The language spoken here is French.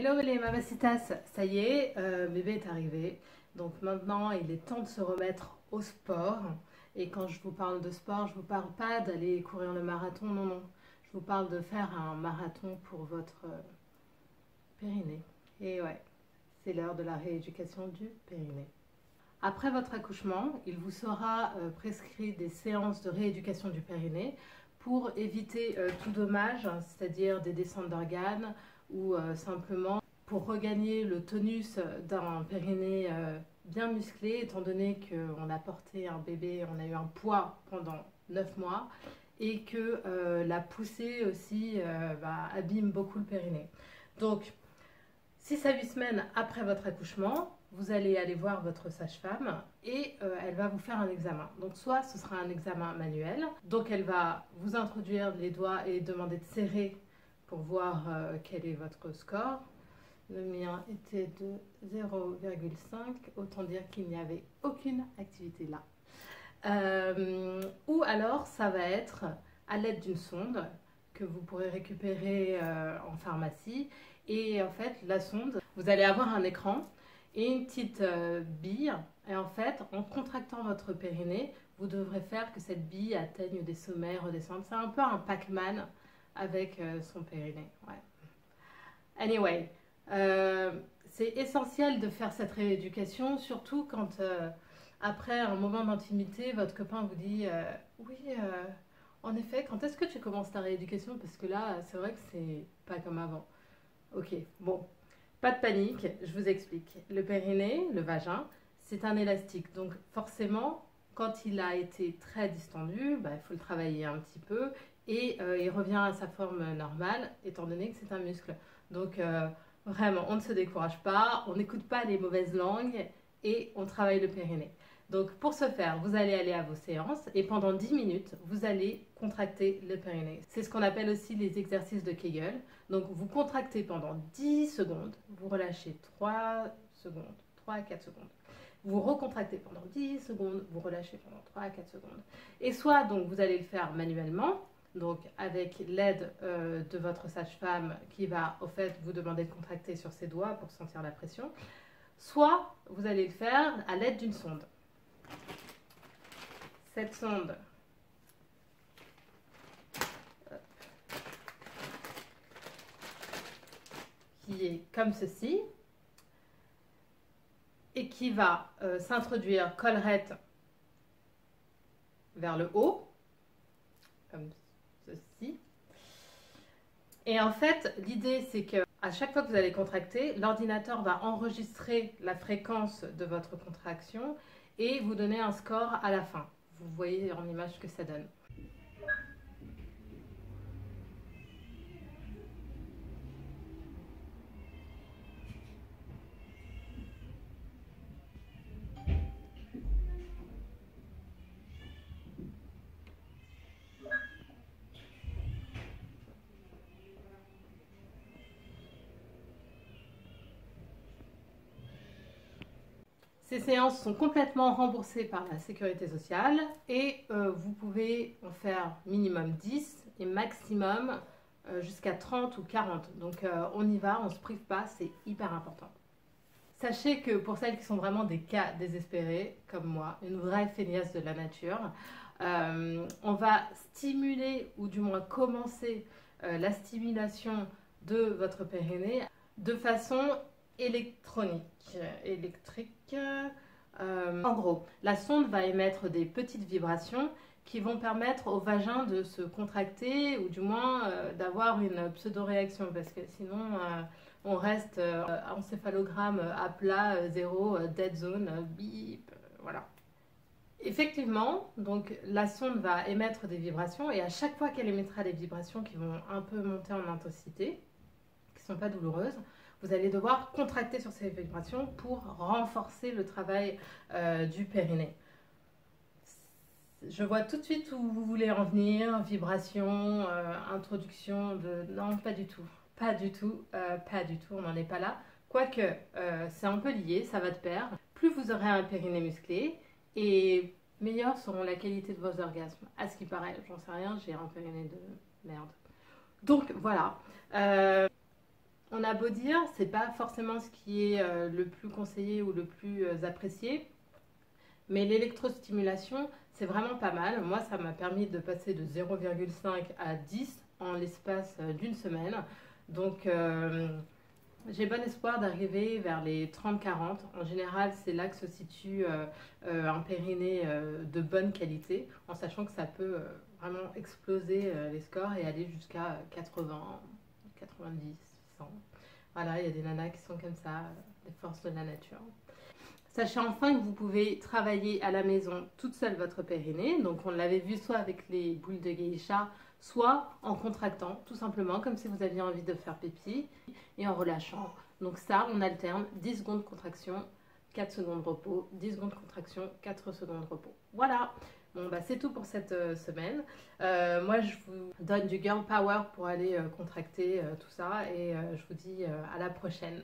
Hello les mamacitas, ça y est, bébé est arrivé, donc maintenant il est temps de se remettre au sport. Et quand je vous parle de sport, je vous parle pas d'aller courir le marathon, non, non. Je vous parle de faire un marathon pour votre périnée. Et ouais, c'est l'heure de la rééducation du périnée. Après votre accouchement, il vous sera prescrit des séances de rééducation du périnée pour éviter tout dommage, c'est-à-dire des descentes d'organes ou simplement pour regagner le tonus d'un périnée bien musclé, étant donné qu'on a porté un bébé, on a eu un poids pendant 9 mois et que la poussée aussi abîme beaucoup le périnée. Donc, 6 à 8 semaines après votre accouchement, vous allez aller voir votre sage-femme et elle va vous faire un examen. Donc soit ce sera un examen manuel, donc elle va vous introduire les doigts et demander de serrer pour voir quel est votre score. Le mien était de 0,5, autant dire qu'il n'y avait aucune activité là. Ou alors ça va être à l'aide d'une sonde que vous pourrez récupérer en pharmacie. Et en fait, la sonde, vous allez avoir un écran et une petite bille. Et en fait, en contractant votre périnée, vous devrez faire que cette bille atteigne des sommets, redescende. C'est un peu un Pac-Man avec son périnée. Ouais. Anyway, c'est essentiel de faire cette rééducation, surtout quand après un moment d'intimité, votre copain vous dit oui, en effet, quand est-ce que tu commences ta rééducation? Parce que là, c'est vrai que c'est pas comme avant. Ok, bon, pas de panique, je vous explique. Le périnée, le vagin, c'est un élastique. Donc forcément, quand il a été très distendu, il faut le travailler un petit peu et il revient à sa forme normale, étant donné que c'est un muscle. Donc vraiment, on ne se décourage pas, on n'écoute pas les mauvaises langues et on travaille le périnée. Donc pour ce faire, vous allez aller à vos séances et pendant 10 minutes, vous allez contracter le périnée. C'est ce qu'on appelle aussi les exercices de Kegel. Donc vous contractez pendant 10 secondes, vous relâchez 3 secondes, 3 à 4 secondes. Vous recontractez pendant 10 secondes, vous relâchez pendant 3 à 4 secondes. Et soit donc vous allez le faire manuellement, donc avec l'aide de votre sage-femme qui va au fait vous demander de contracter sur ses doigts pour sentir la pression, soit vous allez le faire à l'aide d'une sonde. Cette sonde qui est comme ceci et qui va s'introduire collerette vers le haut, comme ceci. Et en fait, l'idée c'est que à chaque fois que vous allez contracter, l'ordinateur va enregistrer la fréquence de votre contraction et vous donner un score à la fin. Vous voyez en image ce que ça donne. Ces séances sont complètement remboursées par la sécurité sociale et vous pouvez en faire minimum 10 et maximum jusqu'à 30 ou 40. Donc on y va, on ne se prive pas, c'est hyper important. Sachez que pour celles qui sont vraiment des cas désespérés, comme moi, une vraie feignasse de la nature, on va stimuler ou du moins commencer la stimulation de votre périnée de façon électrique. En gros, la sonde va émettre des petites vibrations qui vont permettre au vagin de se contracter ou du moins d'avoir une pseudo-réaction parce que sinon on reste encéphalogramme à plat, zéro, dead zone, bip, voilà. Effectivement, donc la sonde va émettre des vibrations et à chaque fois qu'elle émettra des vibrations qui vont un peu monter en intensité, qui ne sont pas douloureuses, vous allez devoir contracter sur ces vibrations pour renforcer le travail du périnée. Je vois tout de suite où vous voulez en venir, vibration, introduction de... Non, pas du tout, pas du tout, pas du tout, on n'en est pas là. Quoique, c'est un peu lié, ça va de pair. Plus vous aurez un périnée musclé, et meilleures seront la qualité de vos orgasmes. À ce qui paraît, j'en sais rien, j'ai un périnée de merde. Donc voilà. On a beau dire, c'est pas forcément ce qui est le plus conseillé ou le plus apprécié, mais l'électrostimulation, c'est vraiment pas mal. Moi, ça m'a permis de passer de 0,5 à 10 en l'espace d'une semaine. Donc, j'ai bon espoir d'arriver vers les 30-40. En général, c'est là que se situe un périnée de bonne qualité, en sachant que ça peut vraiment exploser les scores et aller jusqu'à 80, 90, 100. Voilà, il y a des nanas qui sont comme ça, des forces de la nature. Sachez enfin que vous pouvez travailler à la maison toute seule votre périnée. Donc on l'avait vu soit avec les boules de geisha, soit en contractant, tout simplement, comme si vous aviez envie de faire pipi, et en relâchant. Donc ça, on alterne 10 secondes de contraction, 4 secondes de repos, 10 secondes de contraction, 4 secondes de repos. Voilà, bon bah c'est tout pour cette semaine. Moi je vous donne du girl power pour aller contracter tout ça, et je vous dis à la prochaine.